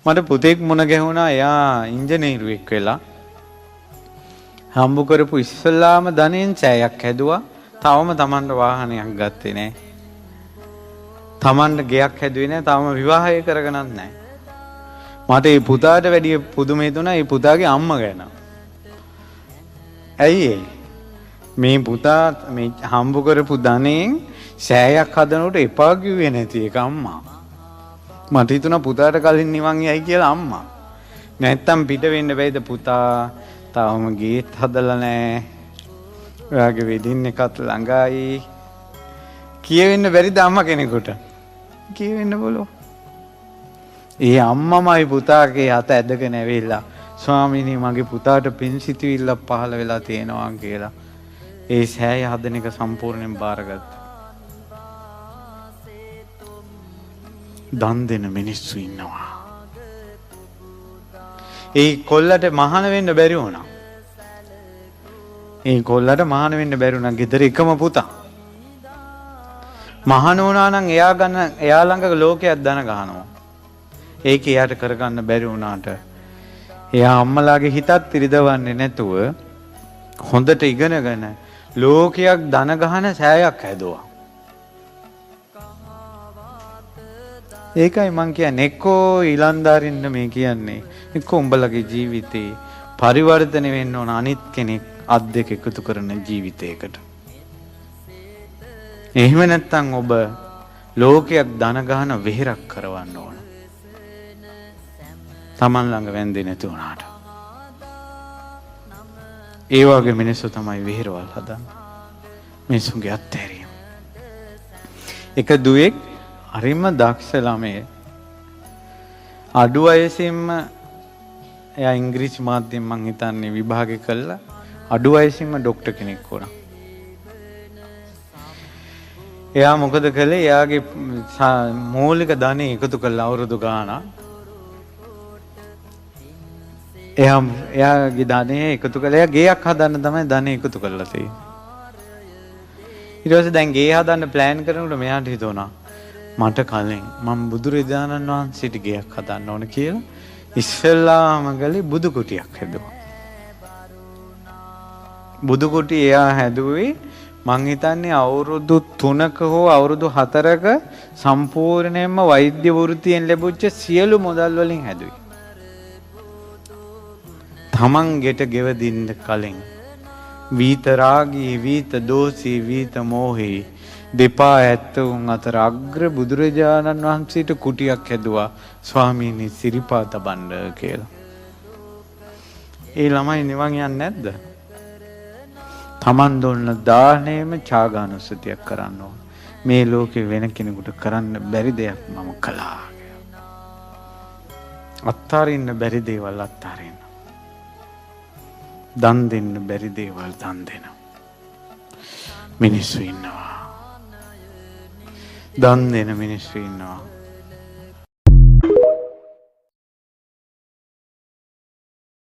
මට පුතෙක් මුණ ගැහුණා. එයා ඉංජිනේරුවෙක් වෙලා හම්බ කරපු ඉස්සල්ලාම ධනෙන් සෑයක් හැදුවා. තවම Tamanට වාහනයක් ගත්තේ නැහැ. Tamanට ගෙයක් හැදුවේ නැහැ. තවම විවාහය කරගෙනත් නැහැ. මට මේ පුතාට වැඩිය පුදුම හිතුණා මේ පුතාගේ අම්මා ගැන. ඇයි මේ පුතා මේ හම්බ කරපු ධනෙන් සෑයක් හදනකොට එපා කිව්වේ නැති එක අම්මා. මට හිතුණා පුතාට කලින් නිවන් යයි කියලා අම්මා. නැත්තම් පිට වෙන්න බැයිද පුතා? තාම ගේත් හදලා නැහැ. ඔයාගේ වෙඩින් එකත් ළඟයි. කියවෙන්න බැරිද අම්මා කෙනෙකුට? කියවෙන්න බලෝ. ඒ අම්මමයි පුතාගේ අත ඇදගෙන ඇවිල්ලා ස්වාමීනි මගේ පුතාට පින්සිතවිල්ල පහළ වෙලා තියෙනවා කියලා ඒ සෑය හදන එක සම්පූර්ණයෙන් බාරගත්තා. දන් දෙන මිනිස්සු ඉන්නවා. ඒ කොල්ලට මහාන වෙන්න බැරි වුණා. ඒ කොල්ලට මහාන වෙන්න බැරි වුණා. ගෙදර එකම පුතා. මහාන වුණා නම් එයා ළඟ ලෝකයක් දන ගහනවා. ඒක එයාට කරගන්න බැරි වුණාට එයා අම්මලාගේ හිතත් ඉරිදවන්නේ නැතුව හොඳට ඉගෙනගෙන ලෝකයක් දන ගහන සෑයක් හැදුවා. ඒකයි මං කියන්නේ එක්කෝ ඊලන්දාරින්න මේ කියන්නේ එක්කෝ උඹලගේ ජීවිතේ පරිවර්තන වෙන්න ඕන අනිත් කෙනෙක් අත් දෙක එකතු කරන ජීවිතයකට. එහෙම නැත්නම් ඔබ ලෝකයක් දන ගහන වෙහෙරක් කරවන්න ඕන. Taman ළඟ වැන්දේ නැති වුණාට. ඒ වගේ මිනිස්සු තමයි වෙහෙරවල් හදන්නේ. මිනිසුන්ගේ අත්හැරීම. එක දුවෙක් හරිම දක්ෂ ළමයෙක්. අඩු වයසින්ම එයා ඉංග්‍රීසි මාධ්‍යයෙන් මං හිතන්නේ විභාගය කළා. අඩු වයසින්ම ડોක්ටර් කෙනෙක් වුණා. එයා මොකද කළේ? එයාගේ මූලික ධනෙ එකතු කළා අවුරුදු ගාණක්. එයාගේ ධනෙ එකතු කළා. එයා ගෙයක් හදන්න තමයි ධනෙ එකතු කරලා තියෙන්නේ. ඊට පස්සේ දැන් ගේ හදන්න ප්ලෑන් කරනකොට මෙයාට හිතුණා මට කලින් මම බුදුරජාණන් වහන්සේට ගෙයක් හදන්න ඕන කියලා ඉස්සෙල්ලාම ගලේ බුදු කුටියක් හැදුවා. බුදු කුටි එයා හැදුවේ මං හිතන්නේ අවුරුදු 3ක හෝ අවුරුදු 4ක සම්පූර්ණයෙන්ම වෛද්‍ය වෘත්තියෙන් ලැබුච්ච සියලු මුදල් වලින් හැදුවේ. තමන් ගෙට ගෙවදින්න කලින් වීත රාගී වීත දෝසී වීත මෝහී දෙපා ඇත්ත උන් අතර අග්‍ර බුදුරජාණන් වහන්සේට කුටියක් හැදුවා ස්වාමීනි සිරිපා තබන්න කියලා. ඒ ළමයි නිවන් යන්නේ නැද්ද? තමන් දුන්න දාණයම ඡාගානුස්සතියක් කරන්න ඕන. මේ ලෝකේ වෙන කෙනෙකුට කරන්න බැරි දෙයක් මම කළා. අත්හරින්න බැරි දේවල් අත්හරින්න. දන් දෙන්න බැරි දේවල් දන් දෙන මිනිස්සු ඉන්නවා. දන් දෙන මිනිස්සු ඉන්නවා.